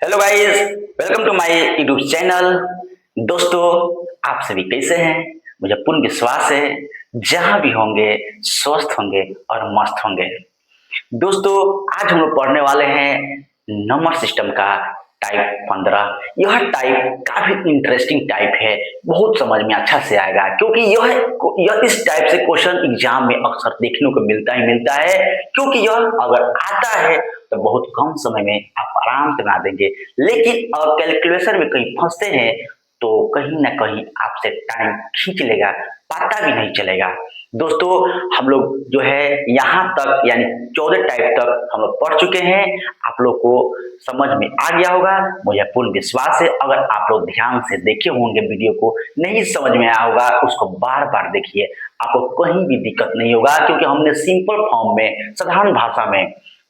Hello guys, welcome to my YouTube channel. दोस्तों, आप सभी कैसे हैं? मुझे पूर्ण विश्वास है जहां भी होंगे स्वस्थ होंगे और मस्त होंगे। दोस्तों, आज हम लोग पढ़ने वाले हैं नंबर सिस्टम का टाइप 15। यह टाइप काफी इंटरेस्टिंग टाइप है, बहुत समझ में अच्छा से आएगा क्योंकि यह इस टाइप से क्वेश्चन एग्जाम में अक्सर देखने को मिलता है क्योंकि यह अगर आता है तो बहुत कम समय में आप आराम से बना देंगे। लेकिन अगर कैलकुलेशन में कहीं फंसते हैं तो कहीं ना कहीं आपसे टाइम खींच लेगा, पता भी नहीं चलेगा। दोस्तों, हम लोग जो है यहाँ तक यानी 14 टाइप तक हम लोग पढ़ चुके हैं। आप लोग को समझ में आ गया होगा, मुझे पूर्ण विश्वास है। अगर आप लोग ध्यान से देखे होंगे वीडियो को, नहीं समझ में आया होगा उसको बार बार देखिए, आपको कहीं भी दिक्कत नहीं होगा क्योंकि हमने सिंपल फॉर्म में साधारण भाषा में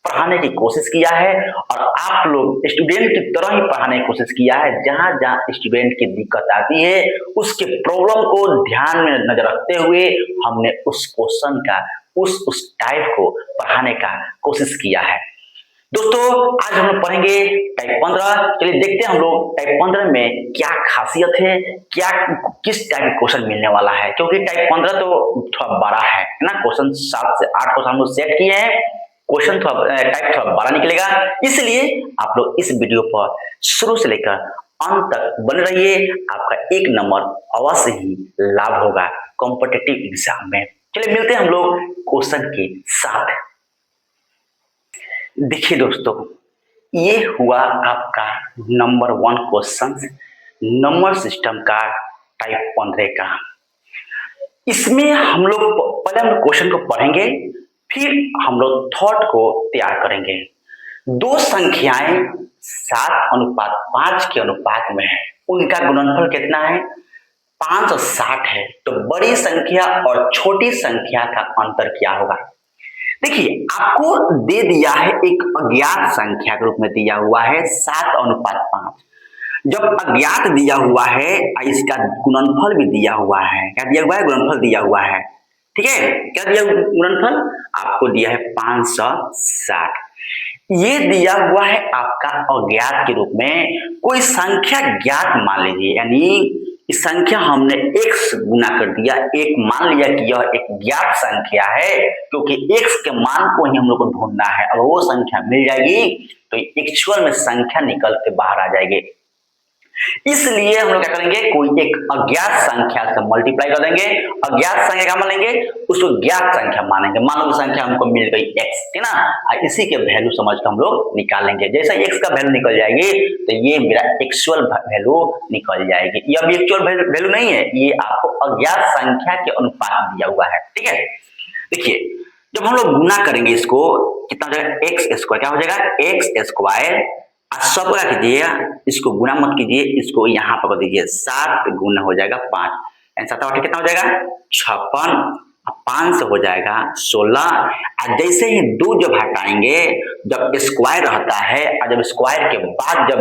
पढ़ाने की कोशिश किया है और आप लोग स्टूडेंट की तरह ही पढ़ाने की कोशिश किया है। जहां जहां स्टूडेंट की दिक्कत आती है उसके प्रॉब्लम को ध्यान में नजर रखते हुए हमने उस क्वेश्चन का उस टाइप को पढ़ाने का कोशिश किया है। दोस्तों, आज हम लोग पढ़ेंगे टाइप 15। चलिए देखते हैं हम लोग टाइप 15 में क्या खासियत है, क्या किस टाइप का क्वेश्चन मिलने वाला है। क्योंकि टाइप 15 तो थोड़ा बड़ा है ना, क्वेश्चन 7 से 8 क्वेश्चन हम लोग सेट किए हैं, क्वेश्चन थोड़ा बड़ा निकलेगा। इसलिए आप लोग इस वीडियो पर शुरू से लेकर अंत तक बने रहिए, आपका एक नंबर अवश्य ही लाभ होगा कॉम्पिटिटिव एग्जाम में। चलिए मिलते हैं हम लोग क्वेश्चन के साथ। देखिए दोस्तों, ये हुआ आपका नंबर 1 क्वेश्चन नंबर सिस्टम का टाइप 15 का। इसमें हम लोग पहले हम क्वेश्चन को पढ़ेंगे, फिर हम लोग थॉट को तैयार करेंगे। दो संख्याएं 7:5 के अनुपात में है, उनका गुणनफल कितना है? 5 और 60 है। तो बड़ी संख्या और छोटी संख्या का अंतर क्या होगा? देखिए, आपको दे दिया है एक अज्ञात संख्या के रूप में दिया हुआ है 7:5। जब अज्ञात दिया हुआ है इसका गुणनफल भी दिया हुआ है। क्या दिया हुआ है? गुणनफल दिया हुआ है। ठीक है, क्या दिया गुणनफल? आपको दिया है 560। ये दिया हुआ है आपका अज्ञात के रूप में। कोई संख्या ज्ञात मान लीजिए, यानी इस संख्या हमने x गुना कर दिया, एक मान लिया कि यह एक ज्ञात संख्या है क्योंकि x के मान को ही हम लोग को ढूंढना है। अगर वो संख्या मिल जाएगी तो एक्चुअल में संख्या निकल के बाहर आ जाएगी। इसलिए हम लोग क्या करेंगे, कोई एक अज्ञात संख्या से मल्टीप्लाई कर देंगे। अज्ञात संख्या क्या मानेंगे? उसको ज्ञात संख्या मानेंगे। मान लो संख्या हमको मिल गई x, ठीक ना, इसी के वैल्यू समझ कर हम लोग निकालेंगे। जैसे x का वैल्यू निकल जाएगी तो ये मेरा एक्चुअल वैल्यू निकल जाएगी। ये अभी एक्चुअल वैल्यू नहीं है, ये आपको अज्ञात संख्या के अनुपात दिया हुआ है। ठीक है, देखिए जब हम लोग गुना करेंगे इसको, कितना हो जाएगा? X square. क्या हो जाएगा? X square. सब क्या कीजिए, इसको गुना मत कीजिए, इसको यहाँ पर कर दीजिए। 7 गुना हो जाएगा 5, 7 कितना हो जाएगा? 56। 5 से हो जाएगा 16। जैसे ही 2 जब हटाएंगे, जब स्क्वायर रहता है और जब स्क्वायर के बाद जब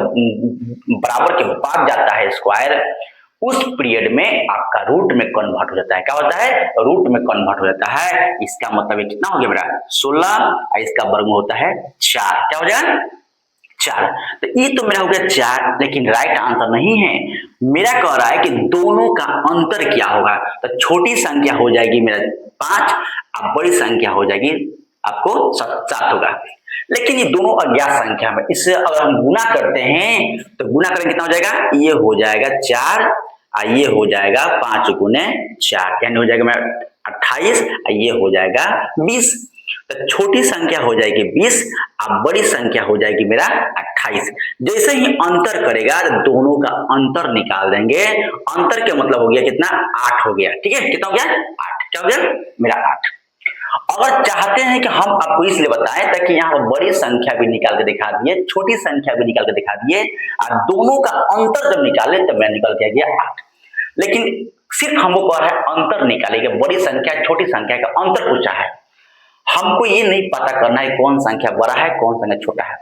बराबर के बाद जाता है स्क्वायर, उस पीरियड में आपका रूट में कन्वर्ट हो जाता है। क्या होता है? रूट में कन्वर्ट हो जाता है। इसका मतलब कितना हो गया मेरा? 16 और इसका वर्गमूल होता है 4। क्या हो जाएगा? 4। तो ये तो मेरा हो गया 4, लेकिन राइट आंसर नहीं है। मेरा कह रहा है कि दोनों का अंतर क्या होगा। तो छोटी संख्या हो जाएगी मेरा 5 और बड़ी संख्या हो जाएगी आपको 7 होगा। लेकिन ये दोनों अज्ञात संख्या में, इससे अगर हम गुना करते हैं तो गुना करेंगे कितना हो जाएगा? ये हो जाएगा 4 और ये हो जाएगा 5 गुने 4, यानी हो जाएगा मेरा 28 और ये हो जाएगा 20। तो छोटी संख्या हो जाएगी 20 और बड़ी संख्या हो जाएगी मेरा 28। जैसे ही अंतर करेगा दोनों का अंतर निकाल देंगे। अंतर के मतलब हो गया कितना? 8 हो गया। ठीक है, कितना हो गया? 8। क्या हो गया? मेरा 8। अगर चाहते हैं कि हम आपको इसलिए बताएं ताकि यहाँ पर बड़ी संख्या भी निकाल के दिखा दिए, छोटी संख्या भी निकाल के दिखा दिए और दोनों का अंतर जब निकाले तब मैं निकल के गया 8। लेकिन सिर्फ हमको कह रहा है अंतर निकालेगा, बड़ी संख्या छोटी संख्या का अंतर पूछा है। हमको ये नहीं पता करना है कौन संख्या बड़ा है कौन संख्या छोटा है।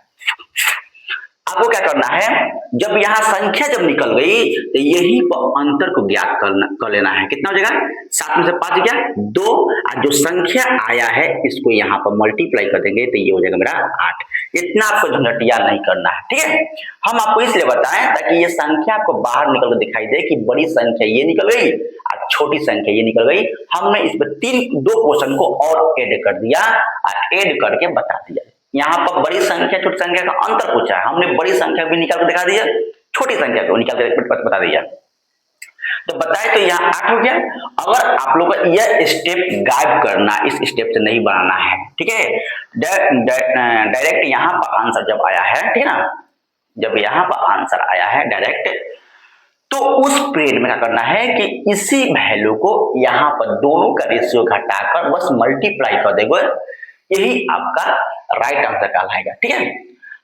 आपको क्या करना है, जब यहाँ संख्या जब निकल गई तो यही पर अंतर को ज्ञात कर लेना है। कितना हो जाएगा? 7 में से 5 गया 2, और जो संख्या आया है इसको यहाँ पर मल्टीप्लाई कर देंगे तो ये हो जाएगा मेरा 8। इतना आपको झंझटिया नहीं करना है, ठीक है। हम आपको इसलिए बताएं ताकि ये संख्या आपको बाहर निकल कर दिखाई दे कि बड़ी संख्या ये निकल गई और छोटी संख्या ये निकल गई। हमने इसमें दो क्वेश्चन को और ऐड कर दिया और ऐड करके बता दिया। यहाँ पर बड़ी संख्या छोटी संख्या का अंतर पूछा है, हमने बड़ी संख्या भी निकाल कर दिखा दिया, छोटी संख्या को निकाल कर बता दिया। तो बताए तो यहाँ 8 हो गया। अगर आप लोग का यह स्टेप गायब करना, इस स्टेप से नहीं बनाना है, ठीक है। डायरेक्ट यहाँ पर आंसर जब आया है, ठीक है ना, जब यहाँ पर आंसर आया है डायरेक्ट, तो उस पीरियड में क्या करना है कि इसी वैल्यू को यहाँ पर दोनों का रेशियो घटाकर बस मल्टीप्लाई कर देंगे, यही आपका राइट आंसर कहलाएगा, ठीक है।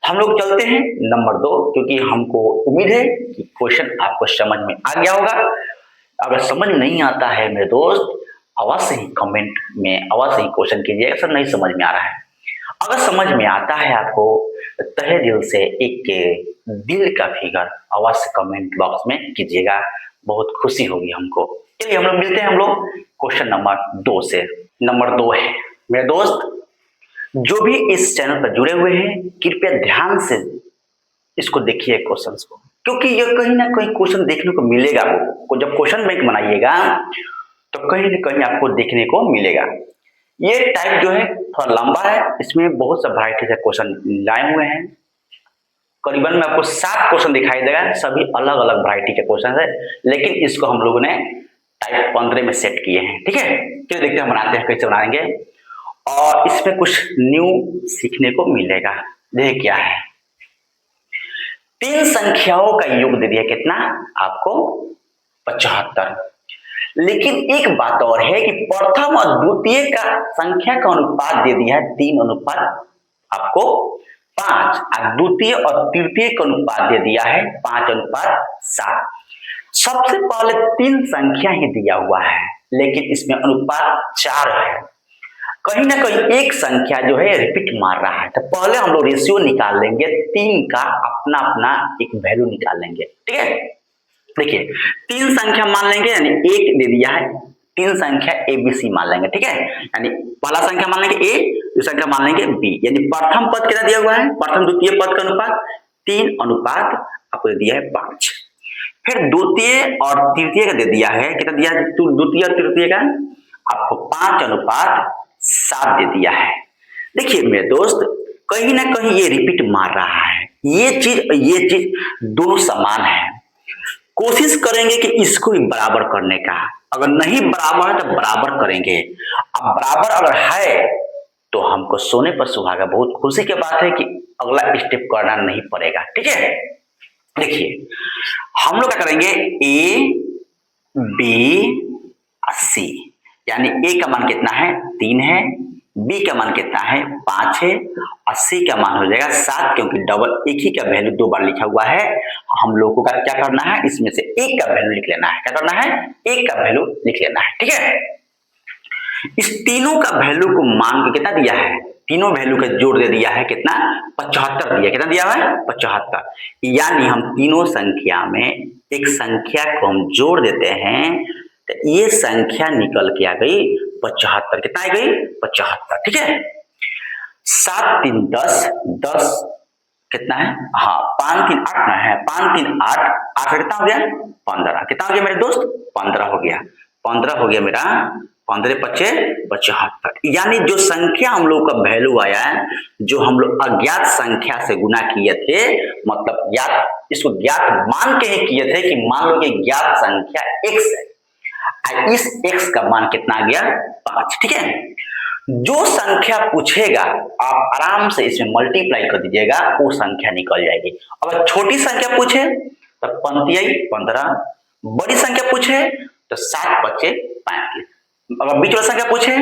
हम लोग चलते हैं नंबर 2, क्योंकि हमको उम्मीद है कि क्वेश्चन आपको समझ में आ गया होगा। अगर समझ नहीं आता है मेरे दोस्त, अवश्य ही कमेंट में अवश्य ही क्वेश्चन कीजिएगा, सर नहीं समझ में आ रहा है। अगर समझ में आता है आपको, तहे दिल से एक दिल का फिगर अवश्य कमेंट बॉक्स में कीजिएगा, बहुत खुशी होगी हमको। चलिए हम लोग मिलते हैं हम लोग क्वेश्चन नंबर 2 से। नंबर 2 है मेरे दोस्त, जो भी इस चैनल पर जुड़े हुए हैं कृपया ध्यान से इसको देखिए क्वेश्चंस को, क्योंकि ये कहीं ना कहीं क्वेश्चन देखने को मिलेगा। आपको जब क्वेश्चन बैंक बनाइएगा तो कहीं ना कहीं आपको देखने को मिलेगा। ये टाइप जो है थोड़ा लंबा है, इसमें बहुत सा वैरायटी से क्वेश्चन लाए हुए हैं। करीबन में आपको 7 क्वेश्चन दिखाई देगा, सभी अलग अलग वैरायटी के क्वेश्चन है, लेकिन इसको हम लोगों ने टाइप 15 में सेट किए हैं, ठीक है। चलिए देखते हैं बनाते हैं कैसे बनाएंगे, और इसमें कुछ न्यू सीखने को मिलेगा। देखिए क्या है, 3 संख्याओं का योग दे दिया कितना आपको 75, लेकिन एक बात और है कि प्रथम और द्वितीय का संख्या का अनुपात दे दिया है 3 अनुपात आपको 5, और द्वितीय और तृतीय का अनुपात दे दिया है 5 अनुपात 7। सबसे पहले 3 संख्या ही दिया हुआ है, लेकिन इसमें अनुपात 4 है। कहीं ना कहीं एक संख्या जो है रिपीट मार रहा है, तो पहले हम लोग रेशियो निकाल लेंगे, 3 का अपना अपना एक वैल्यू निकाल लेंगे, ठीक है। देखिए 3 संख्या मान लेंगे, यानी 1 दे दिया है, 3 संख्या ABC मान लेंगे, ठीक है। यानी पहला संख्या मान लेंगे A, दूसरा संख्या मान लेंगे B, यानी प्रथम पद कितना दिया हुआ है, प्रथम द्वितीय पद का अनुपात 3 अनुपात आपको दिया है 5। फिर द्वितीय और तृतीय का दे दिया है, कितना दिया है द्वितीय और तृतीय का आपको 5 अनुपात 7 दे दिया है। देखिए मेरे दोस्त, कहीं ना कहीं ये रिपीट मार रहा है, ये चीज दोनों समान है। कोशिश करेंगे कि इसको भी बराबर करने का, अगर नहीं बराबर है तो बराबर करेंगे। अब बराबर अगर है तो हमको सोने पर सुहागा, बहुत खुशी की बात है कि अगला स्टेप करना नहीं पड़ेगा, ठीक है। देखिए हम लोग क्या करेंगे, A B C, यानी A का मान कितना है 3 है, B का मान कितना है 5 है, और C का मान हो जाएगा 7, क्योंकि डबल एक ही का वैल्यू 2 बार लिखा हुआ है। हम लोगों का क्या करना है, इसमें से एक का वैल्यू लिख लेना है। क्या करना है, एक का वैल्यू लिख लेना है, ठीक है। इस तीनों का वैल्यू को मान के कितना दिया है, तीनों वैल्यू का जोड़ दे दिया है कितना 75 दिया, कितना दिया है 75। यानी हम तीनों संख्या में एक संख्या को हम जोड़ देते हैं, तो ये संख्या निकल के आ गई 75। कितना आ गई 75, ठीक है। 7 3 10, 10 कितना है, हाँ 5 3 8 ना है, 5 3 8, 8 कितना हो गया 15, कितना हो गया मेरे दोस्त 15 हो गया, 15 हो गया मेरा, 15 5 75। यानी जो संख्या हम लोग का वैल्यू आया है, जो हम लोग अज्ञात संख्या से गुना किए थे, मतलब ज्ञात, इसको ज्ञात मान के ही किए थे कि मान लो कि ज्ञात संख्या x है, इस x का मान कितना आ गया 5, ठीक है। जो संख्या पूछेगा आप आराम से इसमें मल्टीप्लाई कर दीजिएगा, वो संख्या निकल जाएगी। अगर छोटी संख्या पूछे तो 15, बड़ी संख्या पूछे तो 7 5 35, अगर बीच वाला संख्या पूछे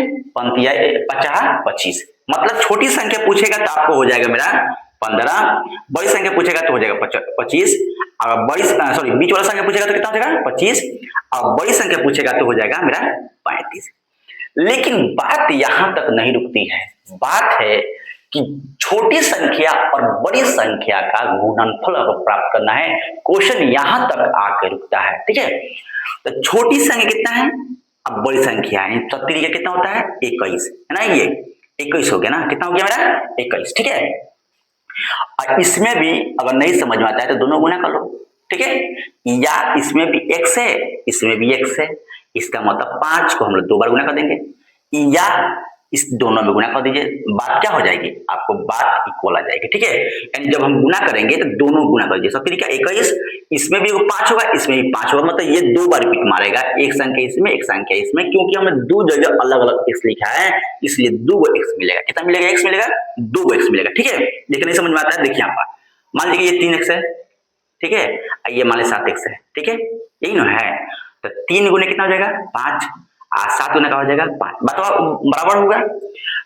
50 25, मतलब छोटी संख्या पूछेगा तो आपको हो जाएगा मेरा 15, बड़ी संख्या पूछेगा तो हो जाएगा 25, अगर बीच वाला संख्या पूछेगा तो कितना हो जाएगा 25, और बड़ी संख्या पूछेगा तो हो जाएगा मेरा 35। लेकिन बात यहां तक नहीं रुकती है, बात है कि छोटी संख्या और बड़ी संख्या का गुणनफल अगर प्राप्त करना है, क्वेश्चन यहां तक आके रुकता है, ठीक है। तो छोटी संख्या कितना है, अब बड़ी संख्या है, 70 का कितना होता है 21, है ना, ये 21 हो गया ना, कितना हो गया मेरा 21, ठीक है। और इसमें भी अगर नहीं समझ में आता है तो दोनों गुना कर लो, ठीक है। या इसमें भी x है, इसमें भी x है, इसका मतलब 5 को हम लोग 2 बार गुना कर देंगे, या इस दोनों में गुना कर दीजिए, बात क्या हो जाएगी, आपको बात इक्वल आ जाएगी, ठीक है। यानी जब हम गुना करेंगे तो दोनों गुना कर दीजिए। सब तरीका 21, इसमें भी 5 होगा, इसमें भी 5 होगा, मतलब ये 2 बार रिपीट मारेगा, एक संख्या इसमें एक संख्या इसमें, क्योंकि हमने 2 जगह अलग अलग x लिखा है, इसलिए 2 x मिलेगा। कितना मिलेगा, x मिलेगा, 2 x मिलेगा, ठीक है। लेकिन नहीं समझ में आता है, देखिए यहाँ पर मान लीजिए ये 3x है, ठीक है, ये मान लीजिए 7x है, ठीक है, यही ना है। तो 3 गुने कितना हो जाएगा, 5, 7 गुना का हो जाएगा 5, बताओ बराबर होगा,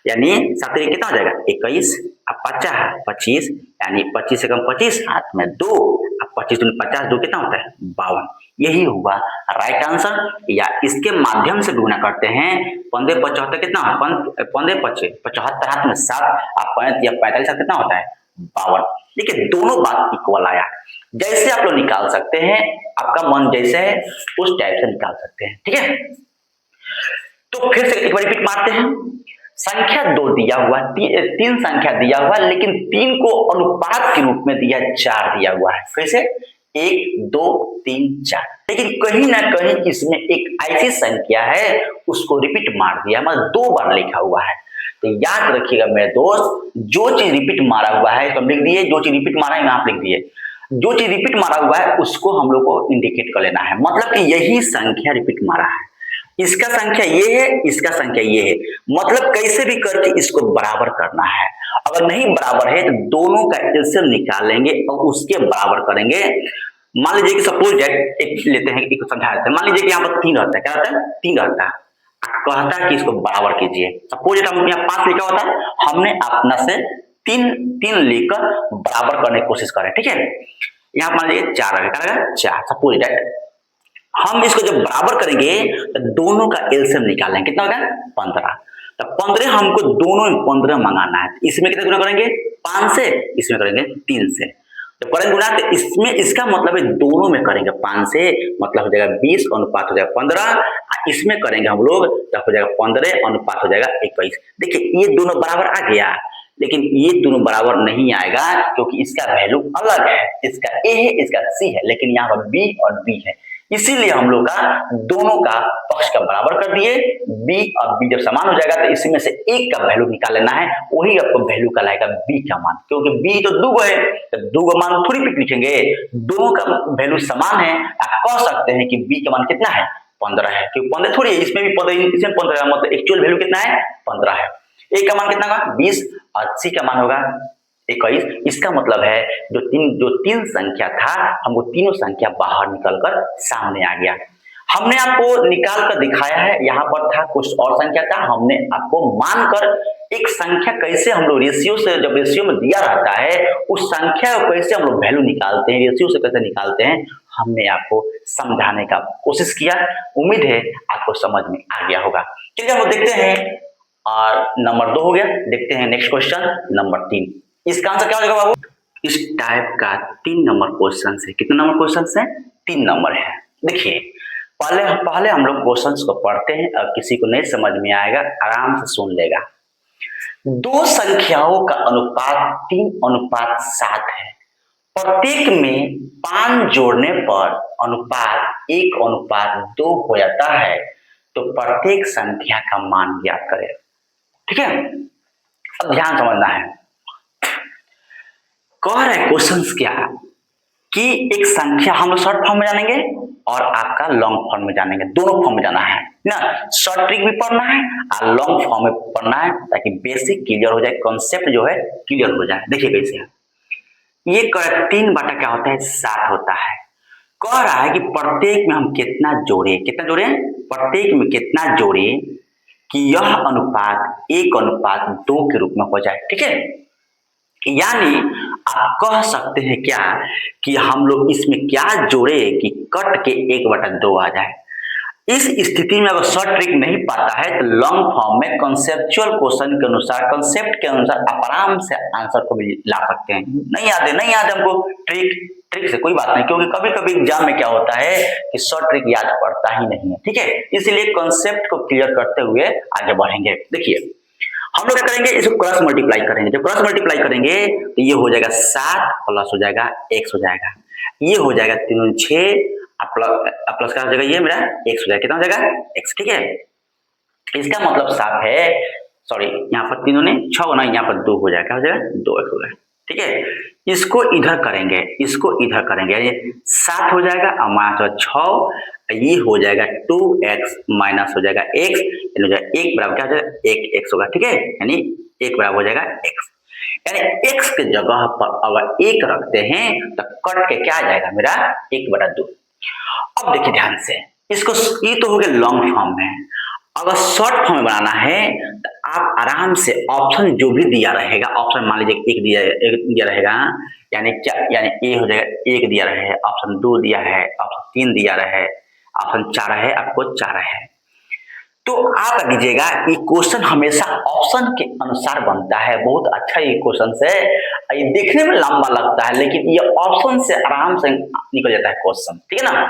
यानी 7 कितना हो जाएगा 21, अब 50 25, यानी 25 से कम 25, हाथ में 2, अब 25 दूनी 50, 2 कितना होता है 52, यही हुआ राइट आंसर। या इसके माध्यम से गुना करते हैं, 15 75 कितना, 15 75 हाथ में 7, आप 35 या 45 कितना होता है 52। देखिए दोनों बात इक्वल आया, जैसे आप लोग निकाल सकते हैं, आपका मन जैसे है उस टाइप से निकाल सकते हैं, ठीक है। तो फिर से एक बार रिपीट मारते हैं, संख्या 2 दिया हुआ, 3 संख्या दिया हुआ, लेकिन 3 को अनुपात के रूप में दिया 4 दिया हुआ है, फिर से 1 2 3 4, लेकिन कहीं ना कहीं इसमें एक ऐसी संख्या है उसको रिपीट मार दिया, मतलब 2 बार लिखा हुआ है। तो याद रखिएगा मेरे दोस्त, जो चीज रिपीट मारा हुआ है तो हम लिख दिए, जो चीज रिपीट मारा है आप लिख दिए, जो चीज रिपीट मारा हुआ है उसको हम लोग को इंडिकेट कर लेना है, मतलब कि यही संख्या रिपीट मारा है, इसका संख्या ये है, इसका संख्या ये है, मतलब कैसे भी करके इसको बराबर करना है। अगर नहीं बराबर है तो दोनों का एलसीएम निकाल लेंगे और उसके बराबर करेंगे। मान लीजिए कि सपोज एक लेते हैं, एक समझा देते हैं, मान लीजिए कि यहाँ पर 3 रहता है, क्या रहता है 3 रहता है, कहता है कि इसको बराबर कीजिए। सपोज हम यहाँ 5 लिखा होता है, हमने अपना से 3 लेकर बराबर करने की कोशिश करें, ठीक है। यहाँ मान लीजिए 4 रहेगा, 4 सपोज दैट, हम इसको जब बराबर करेंगे तो दोनों का एलसीएम निकालेंगे, कितना होगा 15। तो 15 हमको दोनों में 15 मंगाना है, इसमें कितना गुना करेंगे 5 से, इसमें करेंगे 3 से, तो करेंगे गुना, तो इसमें इसका मतलब है दोनों में करेंगे 5 से, मतलब हो जाएगा 20 अनुपात हो जाएगा 15, इसमें करेंगे हम लोग तो हो जाएगा 15 अनुपात हो जाएगा 21। देखिए ये दोनों बराबर आ गया, लेकिन ये दोनों बराबर नहीं आएगा क्योंकि इसका वैल्यू अलग है, इसका ए है, इसका सी है, लेकिन यहाँ पर बी और बी है, इसीलिए हम लोग का दोनों का पक्ष का बराबर कर दिए। b और b जब समान हो जाएगा तो इसमें से एक का वैल्यू निकाल लेना है, वही आपको वैल्यू का लाएगा b का मान, क्योंकि b तो 2 है तो 2 मान थोड़ी पिक लिखेंगे, दोनों का वैल्यू समान है। आप कह सकते हैं कि b का मान कितना है 15 है, क्योंकि 15 थोड़ी है, इसमें भी 15, इसमें 15 मतलब एक्चुअल वैल्यू कितना है 15 है। a का मान कितना होगा 20 और c का मान होगा 21। इसका मतलब है जो तीन संख्या था, हमको तीनों संख्या बाहर निकलकर सामने आ गया। हमने आपको निकाल कर दिखाया है, यहाँ पर था कुछ और संख्या था, हमने आपको मानकर एक संख्या कैसे हम लोग रेशियो से, जब रेशियो में दिया रहता है उस संख्या को कैसे हम लोग वैल्यू निकालते हैं, रेशियो से कैसे निकालते हैं, हमने आपको समझाने का कोशिश किया। उम्मीद है आपको समझ में आ गया होगा। चलिए हम देखते हैं, और नंबर 2 हो गया, देखते हैं नेक्स्ट क्वेश्चन नंबर 3। इसका आंसर क्या हो जाएगा बाबू, इस टाइप का 3 नंबर क्वेश्चन है। कितने नंबर क्वेश्चन है 3 नंबर है। देखिए पहले हम लोग क्वेश्चंस को पढ़ते हैं, और किसी को नहीं समझ में आएगा आराम से सुन लेगा। 2 संख्याओं का अनुपात 3:7 है, प्रत्येक में 5 जोड़ने पर अनुपात 1:2 हो जाता है, तो प्रत्येक संख्या का मान ज्ञात करें। ठीक है, अब ध्यान समझना है, कह रहे क्वेश्चंस क्या कि एक संख्या हम लोग शॉर्ट फॉर्म में जानेंगे और आपका लॉन्ग फॉर्म में जानेंगे, दोनों फॉर्म में जाना है ना। शॉर्ट ट्रिक भी पढ़ना है और लॉन्ग फॉर्म में पढ़ना है, ताकि बेसिक क्लियर हो जाए, कॉन्सेप्ट जो है क्लियर हो जाए। देखिए कैसे है ये, 3 बटा क्या होता है 7 होता है। कह रहा है कि प्रत्येक में हम कितना जोड़े, प्रत्येक में कितना जोड़े कि यह अनुपात 1:2 के रूप में हो जाए। ठीक है, यानी आप कह सकते हैं क्या कि हम लोग इसमें क्या जोड़े कि कट के 1/2 आ जाए। इस स्थिति में अगर शॉर्ट ट्रिक नहीं पाता है तो लॉन्ग फॉर्म में कॉन्सेप्चुअल क्वेश्चन के अनुसार, कॉन्सेप्ट के अनुसार आप आराम से आंसर को भी ला सकते हैं। नहीं याद हमको ट्रिक से कोई बात नहीं, क्योंकि कभी कभी एग्जाम में क्या होता है कि शॉर्ट ट्रिक याद पड़ता ही नहीं है। ठीक है, इसलिए कॉन्सेप्ट को क्लियर करते हुए आगे बढ़ेंगे। देखिए हम लोग क्या करेंगे, इसको क्रॉस मल्टीप्लाई करेंगे। जब क्रॉस मल्टीप्लाई करेंगे तो ये हो जाएगा 7 प्लस हो जाएगा x हो जाएगा, ये हो जाएगा 3 6 प्लस का हो जाएगा ये मेरा x हो जाएगा, कितना हो जाएगा x, ठीक है। इसका मतलब साफ है, सॉरी यहाँ पर तीनों ने 6 बना, यहाँ पर 2 हो जाएगा, हो जाएगा 2x हो जाएगा, ठीक है। इसको इधर करेंगे, इसको इधर करेंगे, यानी 7 हो जाएगा और माइनस 6, ये हो जाएगा 2x माइनस हो जाएगा x, यानी हो जाएगा 1 बराबर क्या हो जाएगा 1x होगा, ठीक है, यानी 1 बराबर हो जाएगा x, यानी x के जगह पर अगर 1 रखते हैं तो कट के क्या आ जाएगा मेरा 1/2। अब देखिए ध्यान से, इसको ये तो हो गया लॉन्ग फॉर्म में, अगर शॉर्ट फॉर्म में बनाना है तो आप आराम से ऑप्शन जो भी दिया रहेगा, ऑप्शन मान लीजिए एक दिया रहेगा, यानी क्या, यानी ए हो जाएगा 1 दिया रहे, ऑप्शन 2 दिया है, ऑप्शन 3 दिया रहे, ऑप्शन 4 है, आपको 4 है, तो आप कीजिएगा ये क्वेश्चन हमेशा ऑप्शन के अनुसार बनता है। बहुत अच्छा ये क्वेश्चन से, ये देखने में लंबा लगता है लेकिन ये ऑप्शन से आराम से निकल जाता है क्वेश्चन, ठीक है ना।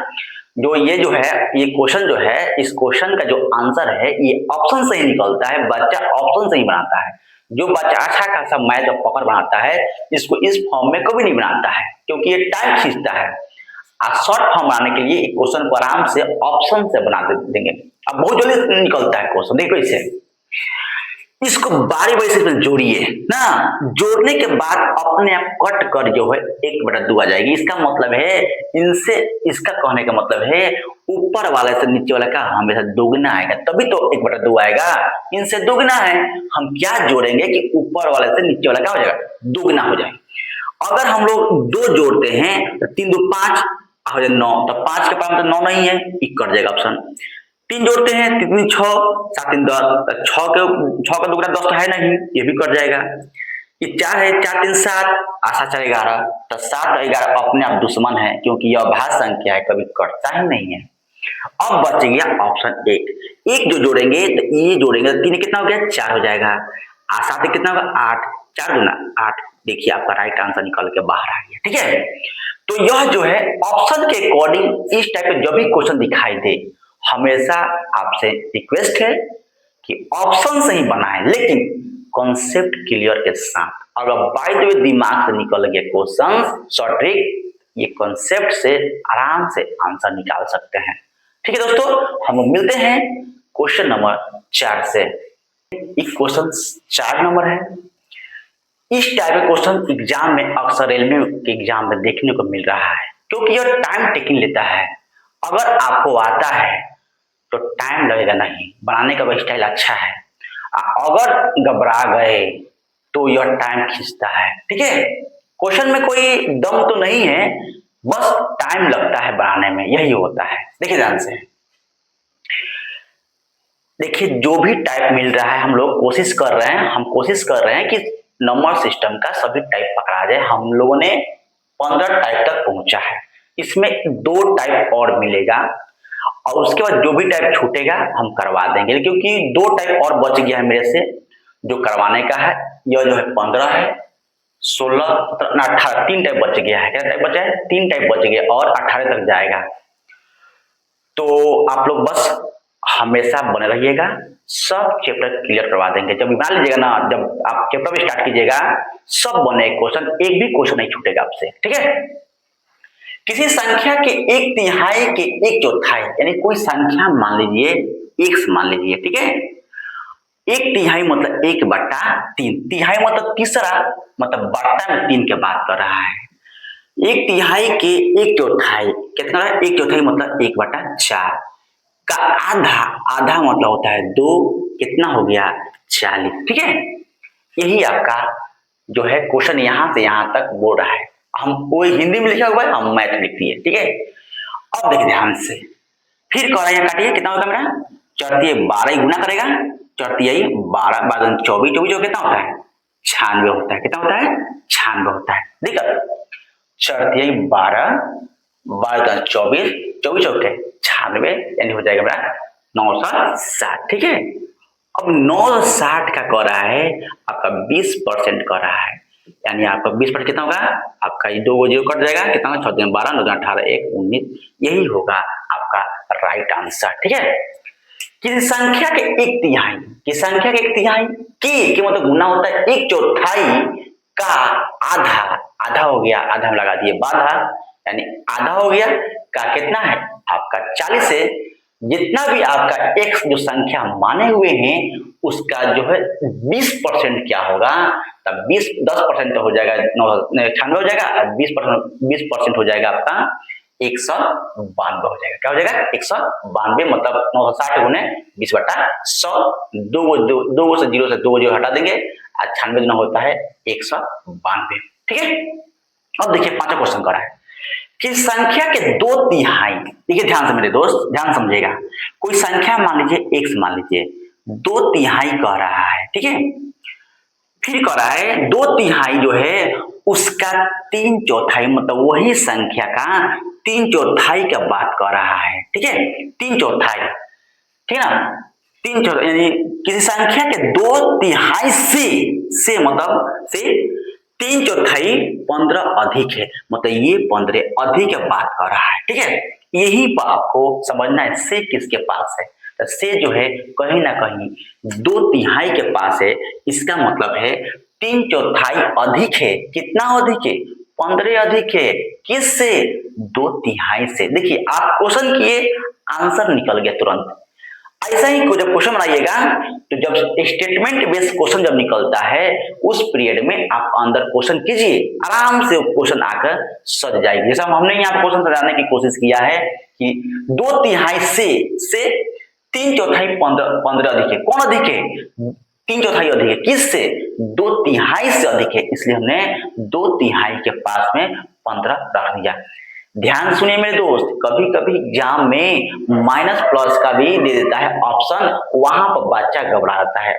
जो है ये क्वेश्चन जो है, इस क्वेश्चन का जो आंसर है ये ऑप्शन से ही निकलता है, बच्चा ऑप्शन से ही बनाता है। जो बच्चा अच्छा खासा मैथ और पकड़ बनाता है इसको इस फॉर्म में कभी नहीं बनाता है, क्योंकि ये टाइम खींचता है। शॉर्ट फॉर्म बनाने के लिए क्वेश्चन को आराम से ऑप्शन से बना देंगे, अब बहुत जल्दी निकलता है क्वेश्चन। देखो इसे, इसको बारी बारी से जोड़िए ना, जोड़ने के बाद अपने आप कट कर जो है 1/2 आ जाएगी। इसका मतलब है इनसे, इसका कहने का मतलब है ऊपर वाले से नीचे वाला का हमेशा दोगुना आएगा, तभी तो 1/2 आएगा। इनसे दोगुना है, हम क्या जोड़ेंगे कि ऊपर वाले से नीचे वाला क्या हो जाएगा, दोगुना हो जाएगा। अगर हम लोग 2 जोड़ते हैं तो 3 2 5 हो जाए 9, तो 5 के पास तो 9 नहीं है, कट जाएगा ऑप्शन। 3 जोड़ते हैं 3 3 6, 7 3 10, 6 का दुगना 10 है नहीं, ये भी कट जाएगा। ये 4 है, 4 3 7, 8 4 11, तो 7 और 11 अपने आप दुश्मन है, क्योंकि यह अभाज्य संख्या है, कभी कटता ही नहीं है। अब बच गया ऑप्शन 1 जो जोड़ेंगे तो ये जोड़ेंगे तो 3 कितना हो गया 4 हो जाएगा, 7 कितना होगा 8, 4 दूना 8, देखिए आपका राइट आंसर निकल के बाहर आ गया, ठीक है। तो यह जो है ऑप्शन के अकॉर्डिंग इस टाइप के जो भी क्वेश्चन दिखाई दे, हमेशा आपसे रिक्वेस्ट है कि ऑप्शन से ही बनाएं, लेकिन कॉन्सेप्ट क्लियर के साथ। अगर बाय द वे दिमाग से निकल गया क्वेश्चन शॉर्ट ट्रिक, ये कॉन्सेप्ट से आराम से आंसर निकाल सकते हैं, ठीक है दोस्तों। हम मिलते हैं क्वेश्चन नंबर 4 से। क्वेश्चन 4 नंबर है। इस टाइप का क्वेश्चन एग्जाम में अक्सर रेलवे के एग्जाम में देखने को मिल रहा है, क्योंकि यह टाइम टेकिंग लेता है। अगर आपको आता है तो टाइम लगेगा नहीं, बनाने का स्टाइल अच्छा है। अगर घबरा गए तो यह टाइम खींचता है, ठीक है। क्वेश्चन में कोई दम तो नहीं है, बस टाइम लगता है बनाने में, यही होता है। देखिए ध्यान से, देखिए जो भी टाइप मिल रहा है हम लोग कोशिश कर रहे हैं कि नंबर सिस्टम का सभी टाइप पकड़ा जाए। हम लोगों ने 15 टाइप तक पहुंचा है, इसमें 2 टाइप और मिलेगा और उसके बाद जो भी टाइप छूटेगा हम करवा देंगे, क्योंकि 2 टाइप और बच गया है मेरे से जो करवाने का है। यह जो है 15 है, 16 18, 3 टाइप बच गया है। क्या टाइप बचा है, 3 टाइप बच गया और 18 तक जाएगा। तो आप लोग बस हमेशा बने रहिएगा, सब चैप्टर क्लियर करवा देंगे। जब बना लीजिएगा ना, जब आप चैप्टर भी स्टार्ट कीजिएगा, सब बने क्वेश्चन, एक भी क्वेश्चन नहीं छूटेगा आपसे, ठीक है। किसी संख्या के 1/3 के 1/4, यानी कोई संख्या मान लीजिए x मान लीजिए, ठीक है। 1/3 मतलब 1/3, तिहाई मतलब तीसरा, मतलब बट्टा में 3 के बात कर रहा है। 1/3 के 1/4 कितना है, 1/4 मतलब 1/4 का आधा मतलब होता है 2, कितना हो गया 40, ठीक है। यही आपका जो है क्वेश्चन यहाँ से यहाँ तक बोल रहा है। हम कोई हिंदी में लिखा हुआ है, हम मैथ लिख दिए, ठीक है। अब देखिए ध्यान से, फिर कह यहाँ काटिए, कितना होगा मेरा 4 12 गुना करेगा, 4 12 12 24, 24 कितना होता है 96 होता है, कितना होता है 96 होता है। देखो 4 12 12 24, 24 चौके 96, यानी हो जाएगा मेरा 960, ठीक है। अब 960 का कह रहा है आपका 20% कर रहा है, यानी आपका 20% कितना होगा, आपका ये 2 0 कट जाएगा, कितना होगा 14 12 9 18 1 19, यही होगा आपका राइट आंसर, ठीक है। किसी संख्या के एक तिहाई, किसी संख्या के एक तिहाई के मतलब गुना होता है एक चौथाई का आधा, आधा हो गया, आधा में लगा दिए बाधा, यानी आधा हो गया का कितना है आपका 40 है। जितना भी आपका x जो संख्या माने हुए हैं उसका जो है 20% क्या होगा, तब 10% तो हो जाएगा 98 हो जाएगा, 20% हो जाएगा आपका 192 हो जाएगा। क्या हो जाएगा 192, मतलब 960 गुने 20/100, दो से जीरो हटा देंगे, 98 गुना होता है 192। ठीक है, अब देखिए पांचवा क्वेश्चन कर रहा है कि संख्या के 2/3, देखिए ध्यान से मेरे दोस्त, ध्यान समझेगा। कोई संख्या मान लीजिए x मान लीजिए 2/3 कह रहा है, ठीक है, फिर कह रहा है 2/3 जो है उसका 3/4, मतलब वही संख्या का 3/4 का बात कर रहा है। ठीक है, 3/4, ठीक है ना, 3/4 यानी किसी संख्या के 2/3 से मतलब से 3/4 15 अधिक है, मतलब ये 15 अधिक बात कर रहा है। ठीक है, यही पर आपको समझना है से किसके पास है, तो से जो है कहीं ना कहीं 2/3 के पास है, इसका मतलब है 3/4 अधिक है। कितना अधिक है, 15 अधिक है, किससे, 2/3 से। देखिए आप क्वेश्चन किए, आंसर निकल गया तुरंत। ऐसा ही जब क्वेश्चन बनाइएगा तो जब स्टेटमेंट बेस्ड क्वेश्चन जब निकलता है उस पीरियड में आप अंदर क्वेश्चन कीजिए, आराम से क्वेश्चन आकर सज जाएगी। जैसा हमने यहाँ क्वेश्चन सजाने की कोशिश किया है कि 2/3 से 3/4 15 अधिक है। कौन अधिक है, 3/4 अधिक है, किससे, 2/3 से अधिक है, इसलिए हमने 2/3 के पास में 15 रख दिया। ध्यान सुनिए मेरे दोस्त, कभी कभी एग्जाम में माइनस प्लस का भी दे देता है ऑप्शन, वहां पर बच्चा घबरा जाता है।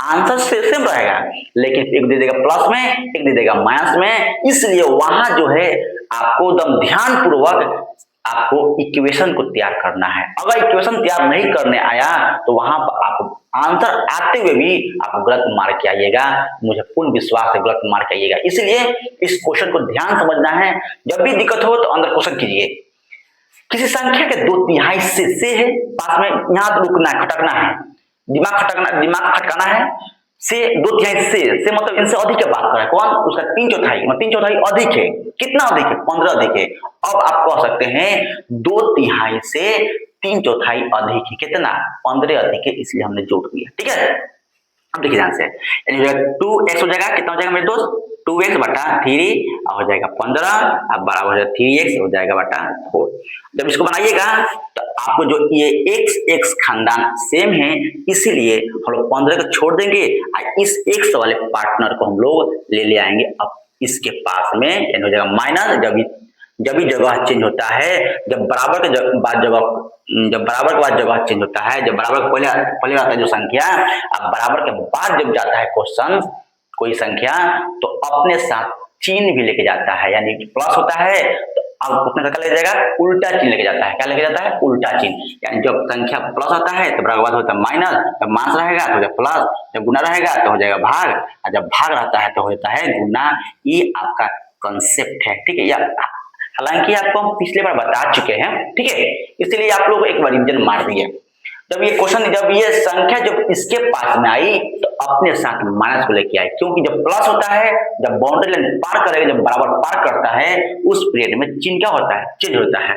आंसर सेम रहेगा लेकिन एक दे देगा प्लस में, एक दे देगा माइनस में, इसलिए वहां जो है आपको एकदम ध्यान पूर्वक आपको इक्वेशन को तैयार करना है। अगर इक्वेशन तैयार नहीं करने आया तो वहां पर आप आंसर आते हुए भी आप गलत मार्क के आइएगा, मुझे पूर्ण विश्वास है गलत मार्क आइएगा। इसलिए इस क्वेश्चन को ध्यान समझना है, जब भी दिक्कत हो तो अंदर क्वेश्चन कीजिए। किसी संख्या के 2/3 से है पास में, यहां तो रुकना है, खटकना है, दिमाग खटकाना है। से 2/3 से मतलब इनसे अधिक की बात कर रहा है, कौन, उसका 3/4, 3/4 अधिक है, कितना अधिक है, 15 अधिक है। अब आप कह सकते हैं 2/3 से 3/4 अधिक है, कितना, 15 अधिक है, इसलिए हमने जोड़ दिया। ठीक है, अब देखिए ध्यान से, 2x हो जाएगा, कितना हो जाएगा मेरे दोस्त, 2x/3 हो जाएगा 15, अब बराबर हो जाएगा 3x हो जाएगा बटा 4। जब इसको बनाइएगा तो आपको जो ये x खानदान सेम है, इसीलिए हम लोग 15 को छोड़ देंगे और इस x वाले पार्टनर को हम लोग ले आएंगे अब इसके पास में, यानी हो जाएगा माइनस। जब भी जगह चेंज होता है, जब बराबर के बाद जगह चेंज होता है, जब बराबर के पहले आता है जो संख्या, अब बराबर के बाद जब जाता है क्वेश्चन कोई संख्या तो अपने साथ चिन्ह भी लेके जाता है, यानी प्लस होता है तो अब अपने साथ ले जाएगा उल्टा चिन्ह लेके जाता है। क्या लेके जाता है, उल्टा चिन्ह, यानी जब संख्या प्लस आता है तो बराबर होता है माइनस, जब माइनस रहेगा तो हो जाएगा प्लस, जब गुना रहेगा तो हो जाएगा भाग, और जब भाग रहता है तो हो जाता है गुना। ये आपका कंसेप्ट है। ठीक है, हालांकि आपको हम पिछले बार बता चुके हैं, ठीक है, इसलिए आप लोग एक बार रिवीजन मार दिए। जब ये संख्या जब इसके पास में आई तो अपने साथ माइनस को लेके आई, क्योंकि जब प्लस होता है, जब बाउंड्री लाइन पार करेगा, जब बराबर पार करता है उस पीरियड में चिन्ह क्या होता है, चेंज होता है।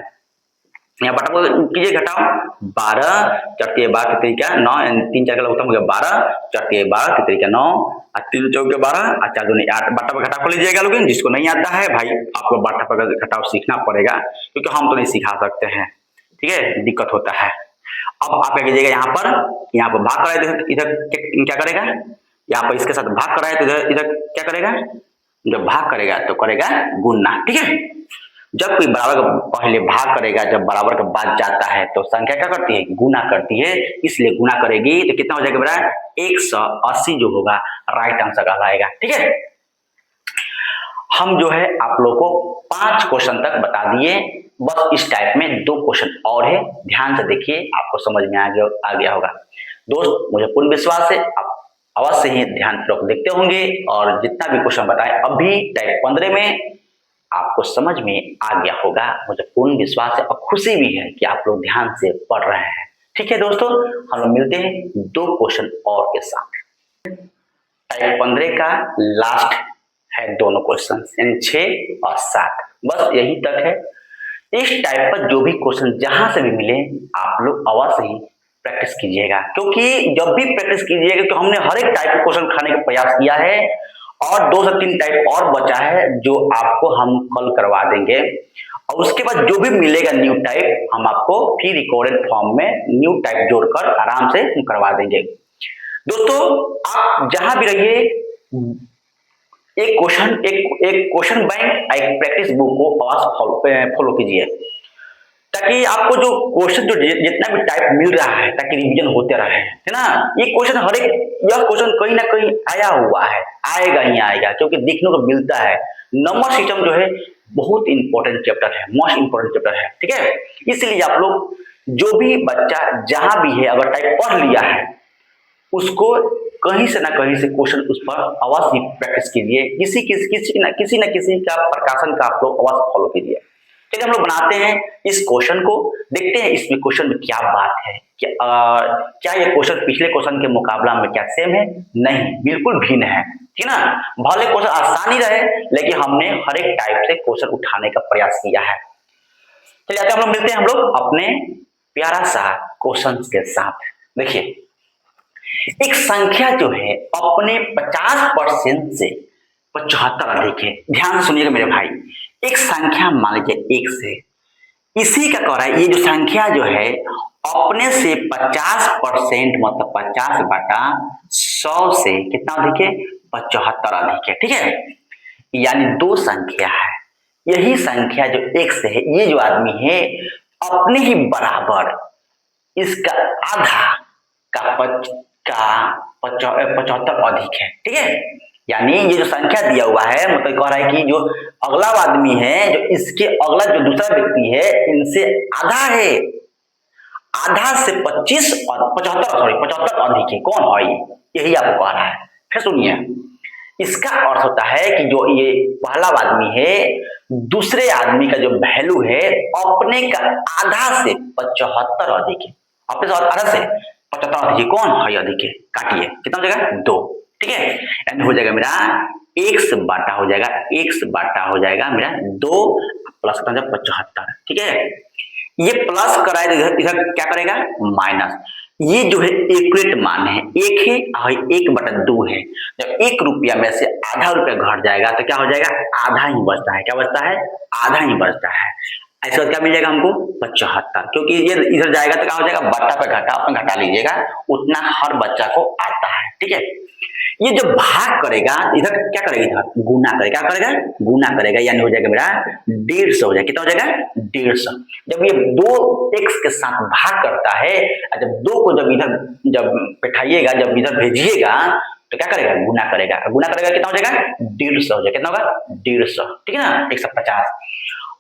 यहाँ बटा कीजिए, घटाओ 12 चौके 12 के तरीका 9, 3 4 का उत्तम हो गया 12 चौके 12 के तरीका 9, 3 चौके 12 और 4 दूनी 8। बटा पर घटाव कर लीजिएगा लोग, जिसको नहीं आता है भाई आपको बटा पर घटाव सीखना पड़ेगा, क्योंकि हम तो नहीं सिखा सकते हैं। ठीक है, दिक्कत होता है। अब आप क्या कीजिएगा, यहाँ पर भाग कराए तो इधर क्या करेगा, यहाँ पर इसके साथ भाग कराए तो इधर क्या करेगा, जब भाग करेगा तो करेगा गुना। ठीक है, जब कोई बराबर का पहले भाग करेगा, जब बराबर के बाद जाता है तो संख्या क्या करती है, गुना करती है, इसलिए गुना करेगी तो कितना हो जाएगा बड़ा, 180 जो होगा राइट आंसर कहलाएगा। ठीक है, हम जो है आप लोग को 5 क्वेश्चन तक बता दिए, बस इस टाइप में 2 क्वेश्चन और है, ध्यान से देखिए, आपको समझ में आ गया होगा। दोस्त मुझे पूर्ण विश्वास है आप अवश्य ही ध्यान पूर्वक देखते होंगे, और जितना भी क्वेश्चन बताए अभी टाइप 15 में आपको समझ में आ गया होगा, मुझे पूर्ण विश्वास है और खुशी भी है कि आप लोग ध्यान से पढ़ रहे हैं। ठीक है दोस्तों, हम लोग मिलते हैं 2 क्वेश्चन और के साथ। टाइप 15 का लास्ट है दोनों क्वेश्चन, यानी 6 और 7, बस यही तक है। इस टाइप पर जो भी क्वेश्चन जहां से भी मिले आप लोग अवश्य ही प्रैक्टिस कीजिएगा, क्योंकि जब भी प्रैक्टिस कीजिएगा, तो हमने हर एक टाइप के क्वेश्चन उठाने का प्रयास किया है और 2 से 3 टाइप और बचा है जो आपको हम कल करवा देंगे, और उसके बाद जो भी मिलेगा न्यू टाइप हम आपको फिर रिकॉर्डेड फॉर्म में न्यू टाइप जोड़कर आराम से करवा देंगे। दोस्तों आप जहां भी रहिए, एक क्वेश्चन बैंक, एक प्रैक्टिस बुक को अवश्य फॉलो कीजिए, ताकि आपको जो क्वेश्चन जो जितना भी टाइप मिल रहा है ताकि रिवीजन होते रहे, है ना। ये क्वेश्चन हर एक, यह क्वेश्चन कहीं ना कहीं आया हुआ है, आएगा ही आएगा, क्योंकि देखने को मिलता है। नंबर सिस्टम जो है बहुत इंपॉर्टेंट चैप्टर है, मोस्ट इंपॉर्टेंट चैप्टर है, ठीक है। इसलिए आप लोग जो भी बच्चा जहां भी है अगर टाइप पढ़ लिया है उसको कहीं से ना कहीं से क्वेश्चन उस पर अवश्य प्रैक्टिस कीजिए, किसी न किसी का प्रकाशन का आप लोग अवश्य फॉलो कीजिए। चलिए हम लोग बनाते हैं इस क्वेश्चन को, देखते हैं इसमें क्वेश्चन में क्या बात है, क्या ये क्वेश्चन पिछले क्वेश्चन के मुकाबला में क्या सेम है? नहीं, बिल्कुल भिन्न है, ठीक ना। भले क्वेश्चन आसानी रहे लेकिन हमने हर एक टाइप से क्वेश्चन उठाने का प्रयास किया है। चलिए आगे हम लोग मिलते हैं हम लोग अपने प्यारा सा क्वेश्चन के साथ। देखिए, एक संख्या जो है अपने 50% से 75 अधिक है। ध्यान सुनिएगा मेरे भाई, एक संख्या मान लीजिए 1 से, इसी का कह रहा है ये जो संख्या जो है अपने से 50% मतलब 50/100 से कितना अधिक है? 75 अधिक है, ठीक है। यानी 2 संख्या है, यही संख्या जो 1 से है, ये जो आदमी है अपने ही बराबर इसका आधा का 75 अधिक है, ठीक है। यानी ये जो संख्या दिया हुआ है मतलब कह रहा है कि जो अगला आदमी है, जो इसके अगला जो दूसरा व्यक्ति है, इनसे आधा है, आधा से 75 अधिक है। कौन है? यही आपको कह रहा है। फिर सुनिए, इसका अर्थ होता है कि जो ये पहला आदमी है दूसरे आदमी का जो वैल्यू है अपने का आधा से 75 अधिक है, अपने से आधा से 75 अधिक। कौन है अधिक है? काटिए, कितना हो जाएगा? 2, ठीक है। यानी हो जाएगा मेरा x बाटा हो जाएगा, x बाटा हो जाएगा मेरा 2 प्लस 75, ठीक है। ये प्लस कराए इधर क्या करेगा? माइनस। ये जो है एक्यूरेट मान है, 1 है और 1/2 है। जब 1 रुपया में से आधा रुपया घट जाएगा तो क्या हो जाएगा? आधा ही बचता है। क्या बचता है? आधा ही बचता है। ऐसा क्या मिल जाएगा हमको? 75, क्योंकि ये इधर जाएगा तो क्या हो जाएगा? बट्टा पे घटा, अपना घटा लीजिएगा, उतना हर बच्चा को आता है, ठीक है। ये जब भाग करेगा इधर क्या करेगा? इधर गुना करेगा, क्या करेगा? गुना करेगा, यानी हो जाएगा मेरा 150 हो जाएगा। कितना हो जाएगा? 150। जब ये 2x के साथ भाग करता है, जब 2 को जब बैठाइएगा, जब इधर भेजिएगा तो क्या करेगा? गुना करेगा, गुना करेगा, कितना हो जाएगा? 150 हो जाएगा। कितना होगा? 150, ठीक है ना, 150।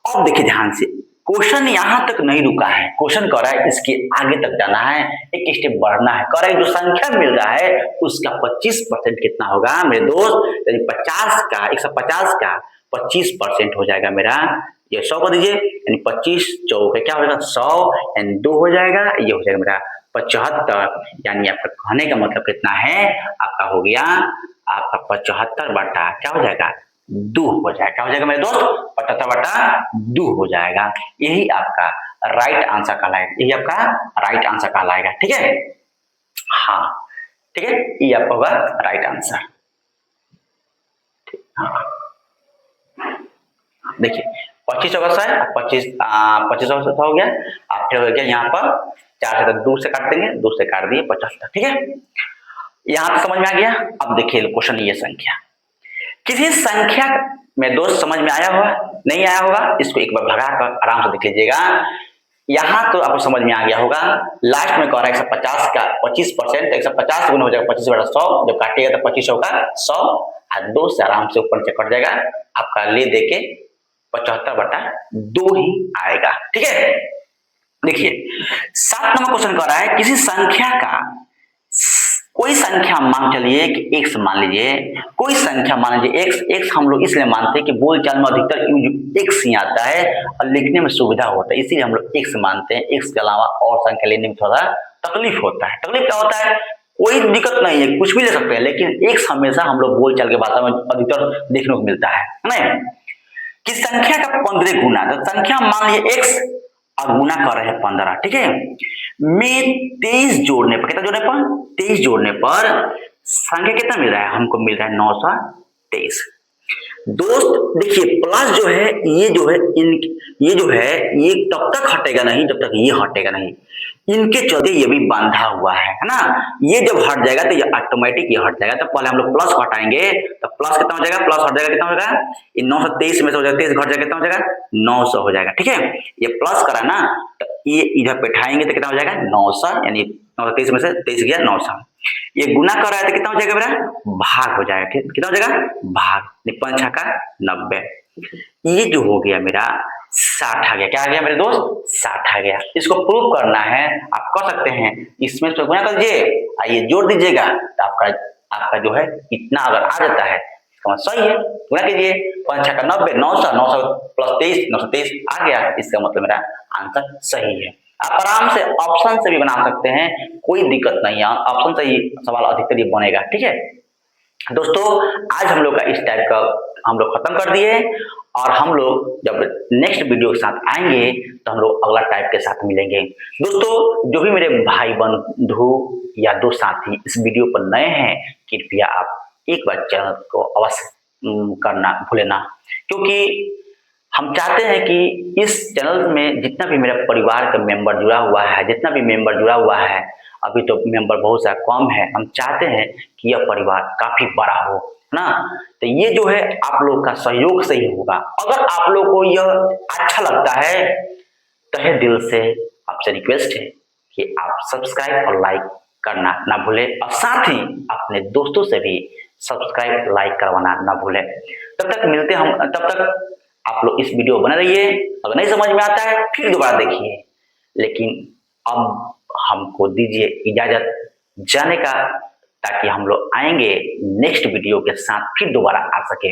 अब देखिए ध्यान से, क्वेश्चन यहां तक नहीं रुका है, क्वेश्चन कह रहा है इसके आगे तक जाना है, एक स्टेप बढ़ना है। कह रहा है जो संख्या मिल रहा है उसका 25% कितना होगा मेरे दोस्त? यानी 50 का 150 का 25% हो जाएगा मेरा, ये 100 कर दीजिए, यानी 25 चौके क्या हो जाएगा? 100, यानी 2 हो जाएगा, ये हो जाएगा मेरा 75। यानी आपका कहने का मतलब कितना है? आपका हो गया आपका 75 बटा क्या हो जाएगा? 2 हो जाएगा। क्या हो जाएगा मेरे दोस्त? 75/2 हो जाएगा। यही आपका राइट आंसर कहलाएगा, यही आपका राइट आंसर कहलाएगा, ठीक है। हाँ, ठीक है, ये आपका होगा राइट आंसर। हाँ, देखिए 25 चौका है, 25 हो गया। आप फिर हो गया यहाँ पर 4 से 2 से काट देंगे, 2 से काट दिए 75, ठीक है। यहाँ पे समझ में आ गया। अब देखिए क्वेश्चन, ये संख्या किसी संख्या में दोस्त समझ में आया होगा? नहीं आया होगा? इसको एक बार भगा कर आराम से देख लीजिएगा। यहाँ तो आपको समझ में आ गया होगा। लास्ट में कह रहा है 150 का 25%, 150 गुना हो जाएगा 25/100, जब काटिएगा तो 25 होगा 100, और 2 से आराम से ऊपर से कट जाएगा, आपका ले दे के 75/2 ही आएगा, ठीक है। देखिए 7 नंबर क्वेश्चन कह रहा है किसी संख्या का कोई संख्या मान चलिए कि x मान लीजिए, कोई संख्या मान लीजिए x हम लोग इसलिए मानते हैं कि बोलचाल में अधिकतर x ही आता है और लिखने में सुविधा होता है, इसीलिए हम लोग x मानते हैं। x के अलावा और संख्या लेने में थोड़ा तकलीफ होता है। तकलीफ क्या होता है, कोई दिक्कत नहीं है, कुछ भी ले सकते हैं, लेकिन एक हमेशा हम लोग बोल चाल के भाषा में अधिकतर देखने को मिलता है नहीं, कि संख्या का 15 गुना, तो संख्या मान लीजिए x और गुना कर रहे हैं 15, ठीक है, में 23 जोड़ने पर, कितना जोड़ने पर, 23 जोड़ने पर संख्या कितना मिल रहा है, हमको मिल रहा है 923। दोस्त देखिए प्लस जो है ये जो है ये जो है ये तब तक हटेगा नहीं जब तक ये हटेगा नहीं, इनके चलते ये भी बांधा हुआ है ना। ये जब हट जाएगा तो ये ऑटोमेटिक ये हट जाएगा। तो पहले हम लोग प्लस को हटाएंगे, तो प्लस कितना हो जाएगा, प्लस हट जाएगा कितना हो जाएगा, ये 923 में से हो जाएगा 23 घट जाएगा कितना हो जाएगा, 900 हो जाएगा, ठीक है। ये प्लस करा ना, तो ये इधर बैठाएंगे तो कितना हो जाएगा 900, यानी 923 में से 23 गया 900। ये गुना कर रहा है तो कितना हो जाएगा मेरा, भाग हो जाएगा, कितना हो जाएगा, भाग, 5 छक्का 90। ये जो हो गया मेरा 60 आ गया, क्या आ गया मेरे दोस्त, 60 आ गया। इसको प्रूव करना है, आप कर सकते हैं, इसमें से गुना कर दीजिए, आइए जोड़ दीजिएगा, तो आपका जो है इतना अगर आ जाता है इसका मतलब सही है, गुना कीजिए, 5 छक्का 90, 900, 900 प्लस 23, 923 आ गया, इसका मतलब मेरा आंसर सही है। आप आराम से ऑप्शन से भी बना सकते हैं, कोई दिक्कत नहीं है, ऑप्शन से ही सवाल अधिकतर ये बनेगा, ठीक है। दोस्तों आज हम लोग का इस टाइप का हम लोग खत्म कर दिए, और हम लोग जब नेक्स्ट वीडियो के साथ आएंगे तो हम लोग अगला टाइप के साथ मिलेंगे। दोस्तों जो भी मेरे भाई बंधु या दो साथी इस वीडियो पर नए हैं, कृपया आप एक बार चैनल को अवश्य करना भूलें ना, क्योंकि हम चाहते हैं कि इस चैनल में जितना भी मेरा परिवार का मेंबर जुड़ा हुआ है, जितना भी मेंबर जुड़ा हुआ है, अभी तो मेंबर बहुत सा कम है, हम चाहते हैं कि यह परिवार काफी बड़ा हो ना। तो ये जो है आप लोग का सहयोग से ही होगा। अगर आप लोग को यह अच्छा लगता है, तहे दिल से आपसे रिक्वेस्ट है कि आप सब्सक्राइब और लाइक करना ना भूलें, और साथ ही अपने दोस्तों से भी सब्सक्राइब लाइक करवाना ना भूलें। तब तक मिलते हम, तब तक आप लोग इस वीडियो बने रहिए, अगर नहीं समझ में आता है फिर दोबारा देखिए, लेकिन अब हमको दीजिए इजाजत जाने का, ताकि हम लोग आएंगे नेक्स्ट वीडियो के साथ फिर दोबारा आ सके।